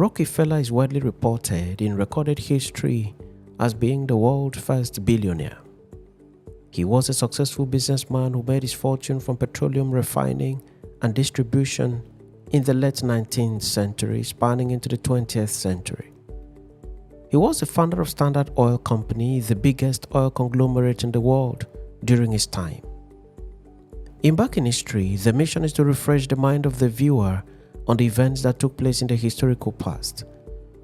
Rockefeller is widely reported in recorded history as being the world's first billionaire. He was a successful businessman who made his fortune from petroleum refining and distribution in the late 19th century, spanning into the 20th century. He was the founder of Standard Oil Company, the biggest oil conglomerate in the world during his time. In Back in History, the mission is to refresh the mind of the viewer on the events that took place in the historical past.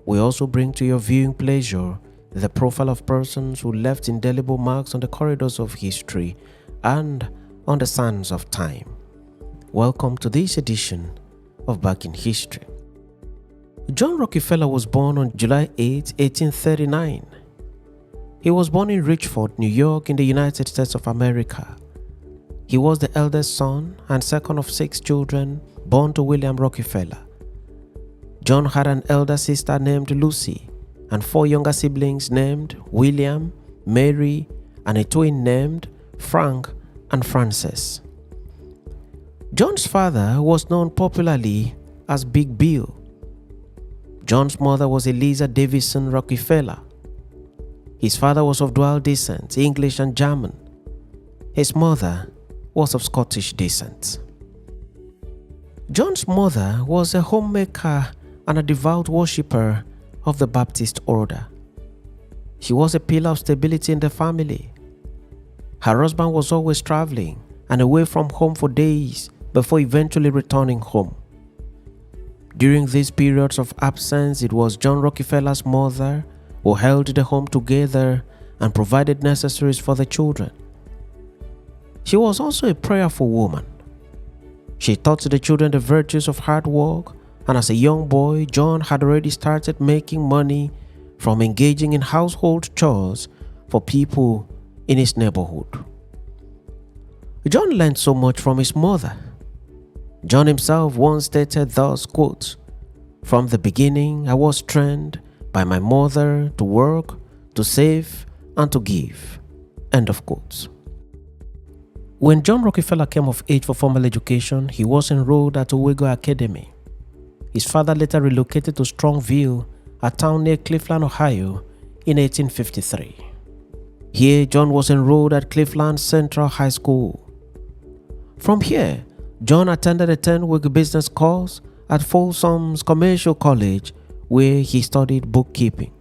We also bring to your viewing pleasure the profile of persons who left indelible marks on the corridors of history and on the sands of time. Welcome to this edition of Back in History. John Rockefeller was born on July 8, 1839. He was born in Richford, New York, in the United States of America. He was the eldest son and second of 6 children born to William Rockefeller. John had an elder sister named Lucy and 4 younger siblings named William, Mary, and a twin named Frank and Frances. John's father was known popularly as Big Bill. John's mother was Eliza Davison Rockefeller. His father was of dual descent, English and German. His mother was of Scottish descent. John's mother was a homemaker and a devout worshipper of the Baptist order. She was a pillar of stability in the family. Her husband was always traveling and away from home for days before eventually returning home. During these periods of absence, it was John Rockefeller's mother who held the home together and provided necessaries for the children. She was also a prayerful woman. She taught the children the virtues of hard work, and as a young boy, John had already started making money from engaging in household chores for people in his neighborhood. John learned so much from his mother. John himself once stated thus, quote, "From the beginning, I was trained by my mother to work, to save, and to give." End of quote. When John Rockefeller came of age for formal education, he was enrolled at Owego Academy. His father later relocated to Strongville, a town near Cleveland, Ohio, in 1853. Here, John was enrolled at Cleveland Central High School. From here, John attended a 10-week business course at Folsom's Commercial College, where he studied bookkeeping.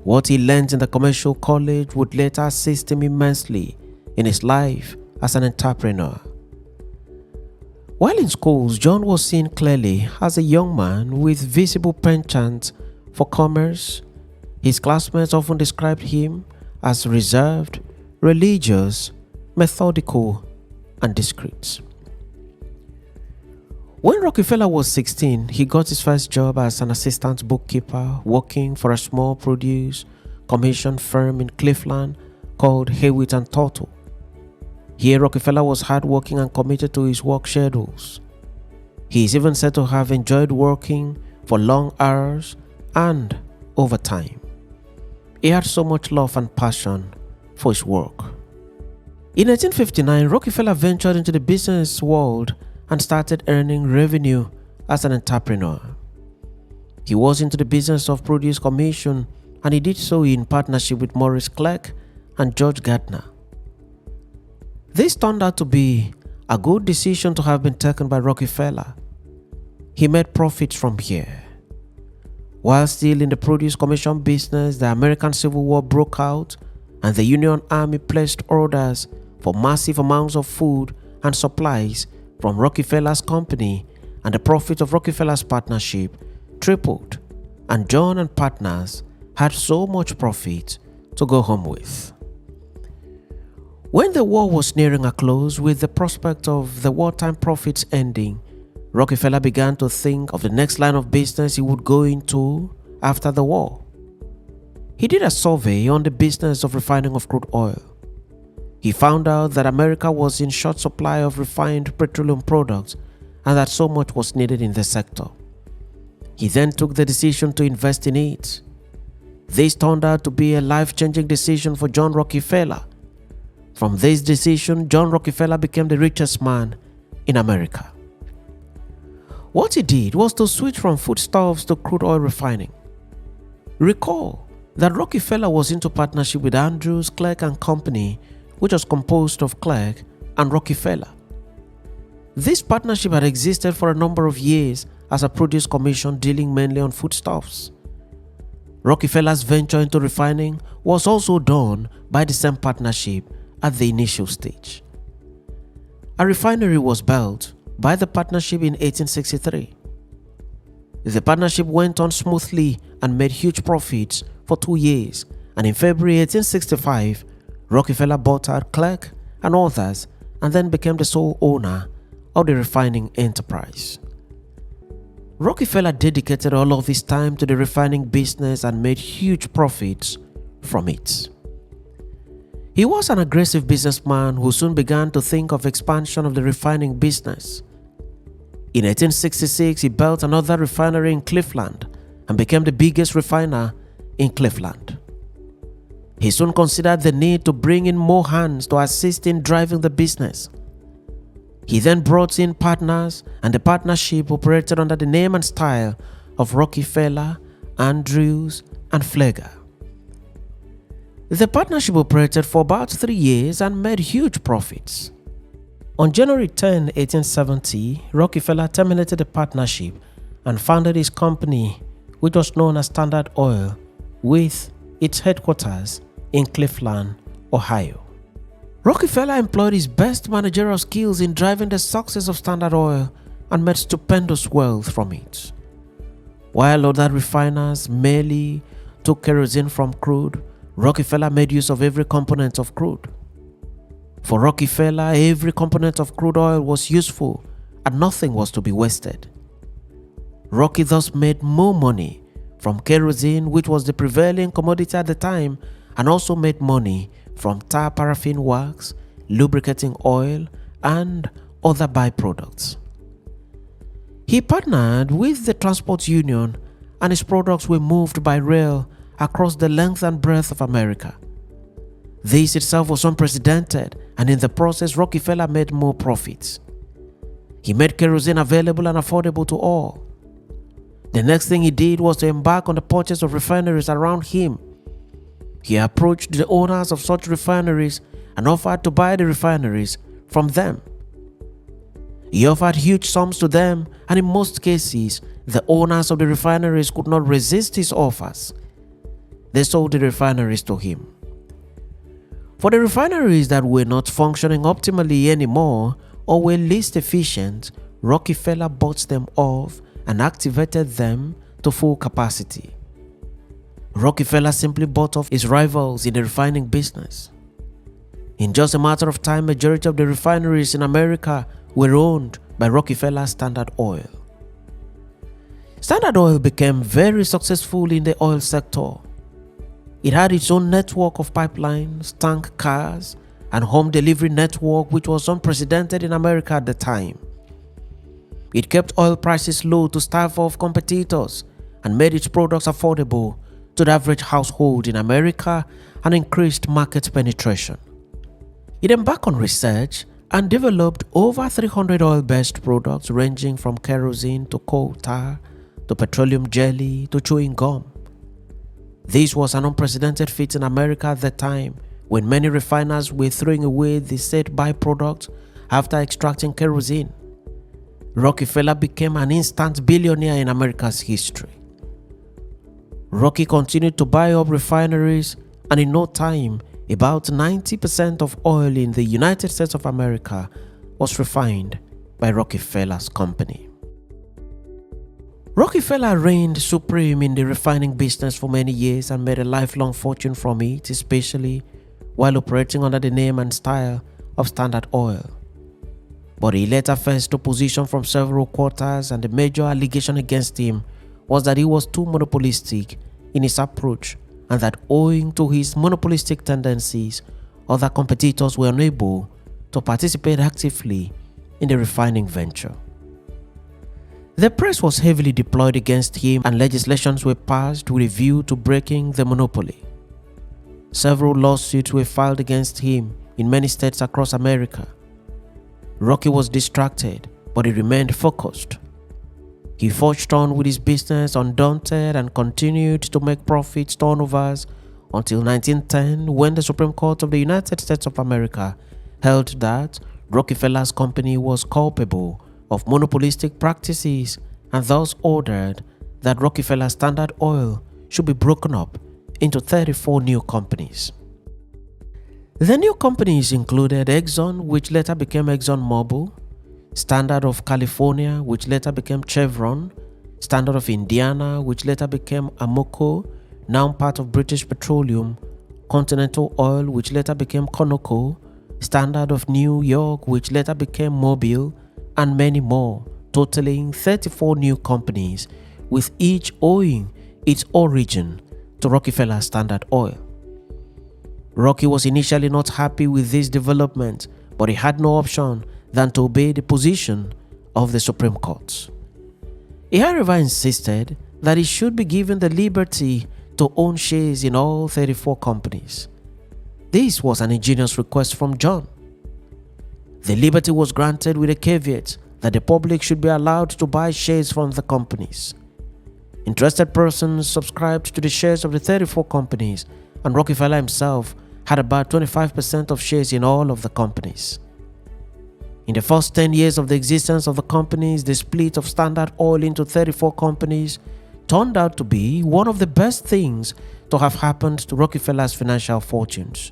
What he learned in the commercial college would later assist him immensely in his life as an entrepreneur. While in schools, John was seen clearly as a young man with visible penchant for commerce. His classmates often described him as reserved, religious, methodical, and discreet. When Rockefeller was 16, he got his first job as an assistant bookkeeper working for a small produce commission firm in Cleveland called Hewitt and Tuttle. Here, Rockefeller was hardworking and committed to his work schedules. He is even said to have enjoyed working for long hours and overtime. He had so much love and passion for his work. In 1859, Rockefeller ventured into the business world and started earning revenue as an entrepreneur. He was into the business of produce commission, and he did so in partnership with Maurice Clark and George Gardner. This turned out to be a good decision to have been taken by Rockefeller. He made profits from here. While still in the produce commission business, the American Civil War broke out and the Union Army placed orders for massive amounts of food and supplies from Rockefeller's company, and the profit of Rockefeller's partnership tripled, and John and partners had so much profit to go home with. When the war was nearing a close, with the prospect of the wartime profits ending, Rockefeller began to think of the next line of business he would go into after the war. He did a survey on the business of refining of crude oil. He found out that America was in short supply of refined petroleum products and that so much was needed in the sector. He then took the decision to invest in it. This turned out to be a life-changing decision for John Rockefeller. From this decision, John Rockefeller became the richest man in America. What he did was to switch from foodstuffs to crude oil refining. Recall that Rockefeller was into partnership with Andrews, Clerk and Company, which was composed of Clerk and Rockefeller. This partnership had existed for a number of years as a produce commission dealing mainly on foodstuffs. Rockefeller's venture into refining was also done by the same partnership at the initial stage. A refinery was built by the partnership in 1863. The partnership went on smoothly and made huge profits for 2 years, and in February 1865, Rockefeller bought out Clerk and others and then became the sole owner of the refining enterprise. Rockefeller dedicated all of his time to the refining business and made huge profits from it. He was an aggressive businessman who soon began to think of expansion of the refining business. In 1866, he built another refinery in Cleveland and became the biggest refiner in Cleveland. He soon considered the need to bring in more hands to assist in driving the business. He then brought in partners, and the partnership operated under the name and style of Rockefeller, Andrews, and Flegger. The partnership operated for about 3 years and made huge profits. On January 10, 1870, Rockefeller terminated the partnership and founded his company, which was known as Standard Oil, with its headquarters in Cleveland, Ohio. Rockefeller employed his best managerial skills in driving the success of Standard Oil and made stupendous wealth from it. While other refiners merely took kerosene from crude, Rockefeller made use of every component of crude. For Rockefeller, every component of crude oil was useful and nothing was to be wasted. Rocky thus made more money from kerosene, which was the prevailing commodity at the time, and also made money from tar paraffin wax, lubricating oil, and other byproducts. He partnered with the transport union, and his products were moved by rail across the length and breadth of America. This itself was unprecedented, and in the process, Rockefeller made more profits. He made kerosene available and affordable to all. The next thing he did was to embark on the purchase of refineries around him. He approached the owners of such refineries and offered to buy the refineries from them. He offered huge sums to them, and in most cases, the owners of the refineries could not resist his offers. They sold the refineries to him. For the refineries that were not functioning optimally anymore or were least efficient, Rockefeller bought them off and activated them to full capacity. Rockefeller simply bought off his rivals in the refining business. In just a matter of time, majority of the refineries in America were owned by Rockefeller Standard Oil. Standard Oil became very successful in the oil sector. It had its own network of pipelines, tank cars, and home delivery network, which was unprecedented in America at the time. It kept oil prices low to stave off competitors and made its products affordable to the average household in America and increased market penetration. It embarked on research and developed over 300 oil-based products ranging from kerosene to coal tar to petroleum jelly to chewing gum. This was an unprecedented feat in America at the time, when many refiners were throwing away the said byproduct after extracting kerosene. Rockefeller became an instant billionaire in America's history. Rocky continued to buy up refineries, and in no time, about 90% of oil in the United States of America was refined by Rockefeller's company. Rockefeller reigned supreme in the refining business for many years and made a lifelong fortune from it, especially while operating under the name and style of Standard Oil. But he later faced opposition from several quarters, and the major allegation against him was that he was too monopolistic in his approach, and that owing to his monopolistic tendencies, other competitors were unable to participate actively in the refining venture. The press was heavily deployed against him, and legislations were passed with a view to breaking the monopoly. Several lawsuits were filed against him in many states across America. Rocky was distracted, but he remained focused. He forged on with his business undaunted and continued to make profits turnovers until 1910, when the Supreme Court of the United States of America held that Rockefeller's company was culpable of monopolistic practices and thus ordered that Rockefeller Standard Oil should be broken up into 34 new companies. The new companies included Exxon, which later became ExxonMobil, Standard of California, which later became Chevron, Standard of Indiana, which later became Amoco, now part of British Petroleum, Continental Oil, which later became Conoco, Standard of New York, which later became Mobil, and many more, totaling 34 new companies, with each owing its origin to Rockefeller Standard Oil. Rocky was initially not happy with this development, but he had no option than to obey the position of the Supreme Court. He however insisted that he should be given the liberty to own shares in all 34 companies. This was an ingenious request from John. The liberty was granted with a caveat that the public should be allowed to buy shares from the companies. Interested persons subscribed to the shares of the 34 companies, and Rockefeller himself had about 25% of shares in all of the companies. In the first 10 years of the existence of the companies, the split of Standard Oil into 34 companies turned out to be one of the best things to have happened to Rockefeller's financial fortunes.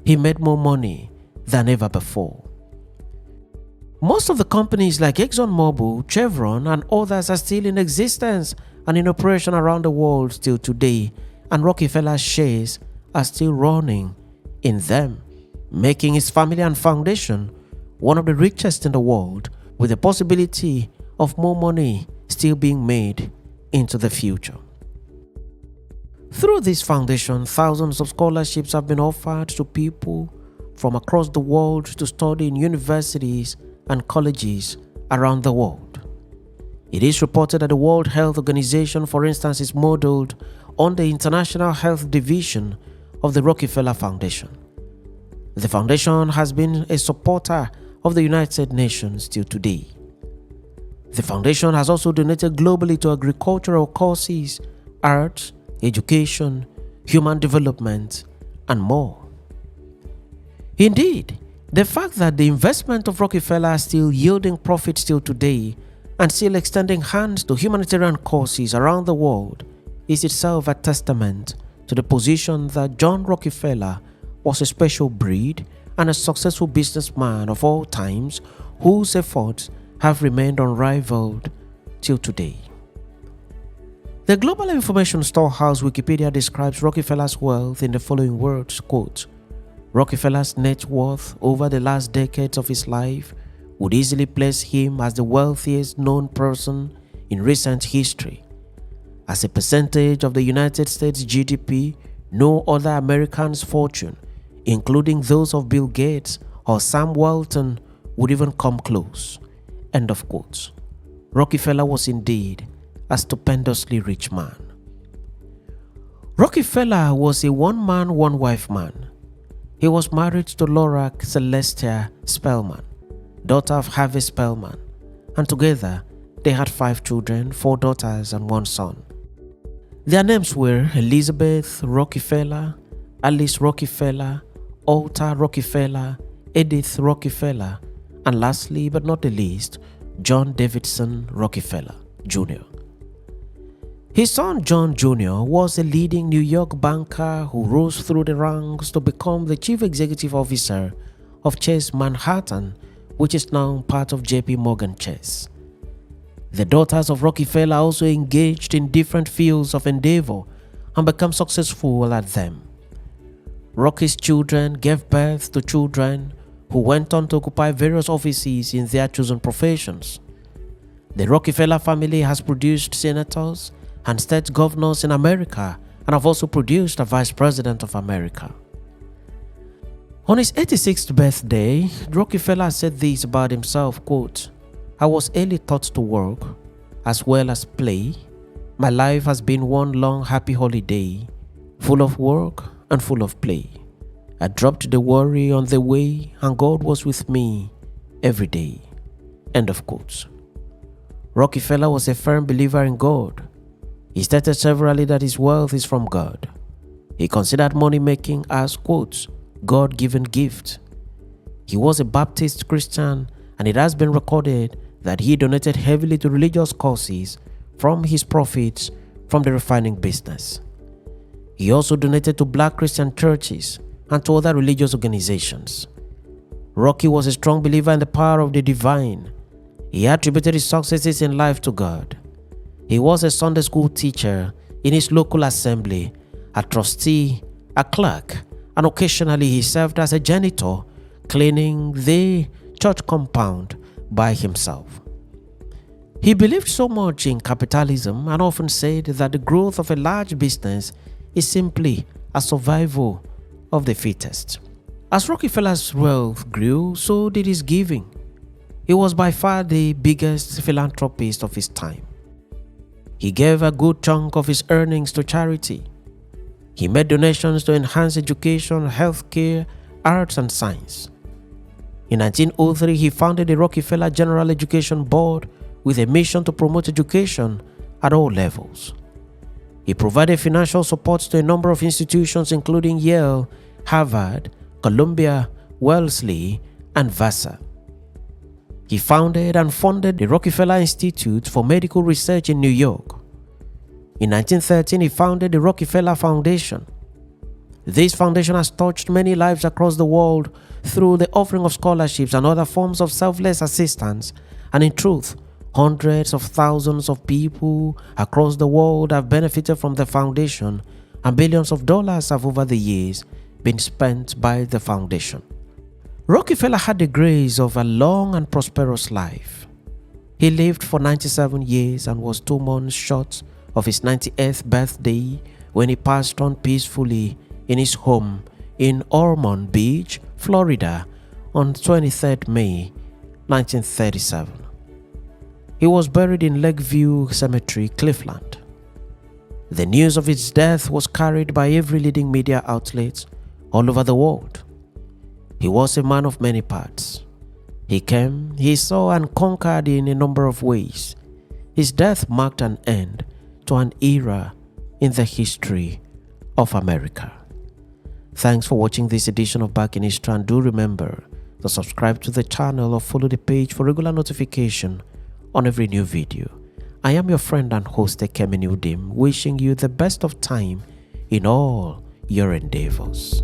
He made more money than ever before. Most of the companies like ExxonMobil, Chevron, and others are still in existence and in operation around the world still today, and Rockefeller's shares are still running in them, making his family and foundation one of the richest in the world, with the possibility of more money still being made into the future. Through this foundation, thousands of scholarships have been offered to people from across the world to study in universities and colleges around the world. It is reported that the World Health Organization, for instance, is modeled on the International Health Division of the Rockefeller Foundation. The foundation has been a supporter of the United Nations till today. The foundation has also donated globally to agricultural causes, arts, education, human development, and more. Indeed, the fact that the investment of Rockefeller is still yielding profits till today and still extending hands to humanitarian causes around the world is itself a testament to the position that John Rockefeller was a special breed and a successful businessman of all times whose efforts have remained unrivaled till today. The Global Information Storehouse Wikipedia describes Rockefeller's wealth in the following words, quote, "Rockefeller's net worth over the last decades of his life would easily place him as the wealthiest known person in recent history. As a percentage of the United States GDP, no other American's fortune, including those of Bill Gates or Sam Walton, would even come close." End of quote. Rockefeller was indeed a stupendously rich man. Rockefeller was a one-man, one-wife man. He was married to Laura Celestia Spellman, daughter of Harvey Spellman, and together they had 5 children, 4 daughters and 1 son. Their names were Elizabeth Rockefeller, Alice Rockefeller, Alta Rockefeller, Edith Rockefeller, and lastly but not the least, John Davidson Rockefeller Jr. His son John Jr. was a leading New York banker who rose through the ranks to become the chief executive officer of Chase Manhattan, which is now part of JP Morgan Chase. The daughters of Rockefeller also engaged in different fields of endeavor and became successful at them. Rocky's children gave birth to children who went on to occupy various offices in their chosen professions. The Rockefeller family has produced senators and state governors in America and have also produced a vice president of America. On his 86th birthday, Rockefeller said this about himself, quote, "I was early taught to work as well as play. My life has been one long happy holiday, full of work and full of play. I dropped the worry on the way and God was with me every day." End of quote. Rockefeller was a firm believer in God. He stated severally that his wealth is from God. He considered money making as, quote, God-given gift. He was a Baptist Christian, and it has been recorded that he donated heavily to religious causes from his profits from the refining business. He also donated to black Christian churches and to other religious organizations. Rocky was a strong believer in the power of the divine. He attributed his successes in life to God. He was a Sunday school teacher in his local assembly, a trustee, a clerk, and occasionally he served as a janitor, cleaning the church compound by himself. He believed so much in capitalism and often said that the growth of a large business is simply a survival of the fittest. As Rockefeller's wealth grew, so did his giving. He was by far the biggest philanthropist of his time. He gave a good chunk of his earnings to charity. He made donations to enhance education, healthcare, arts, and science. In 1903, he founded the Rockefeller General Education Board with a mission to promote education at all levels. He provided financial support to a number of institutions including Yale, Harvard, Columbia, Wellesley, and Vassar. He founded and funded the Rockefeller Institute for Medical Research in New York. In 1913, he founded the Rockefeller Foundation. This foundation has touched many lives across the world through the offering of scholarships and other forms of selfless assistance, and in truth, hundreds of thousands of people across the world have benefited from the foundation, and billions of dollars have over the years been spent by the foundation. Rockefeller had the grace of a long and prosperous life. He lived for 97 years and was 2 months short of his 98th birthday when he passed on peacefully in his home in Ormond Beach, Florida on 23rd May 1937. He was buried in Lakeview Cemetery, Cleveland. The news of his death was carried by every leading media outlet all over the world. He was a man of many parts. He came, he saw, and conquered in a number of ways. His death marked an end to an era in the history of America. Thanks for watching this edition of Back in History, and do remember to subscribe to the channel or follow the page for regular notification on every new video. I am your friend and host Ekemini Udim, wishing you the best of time in all your endeavors.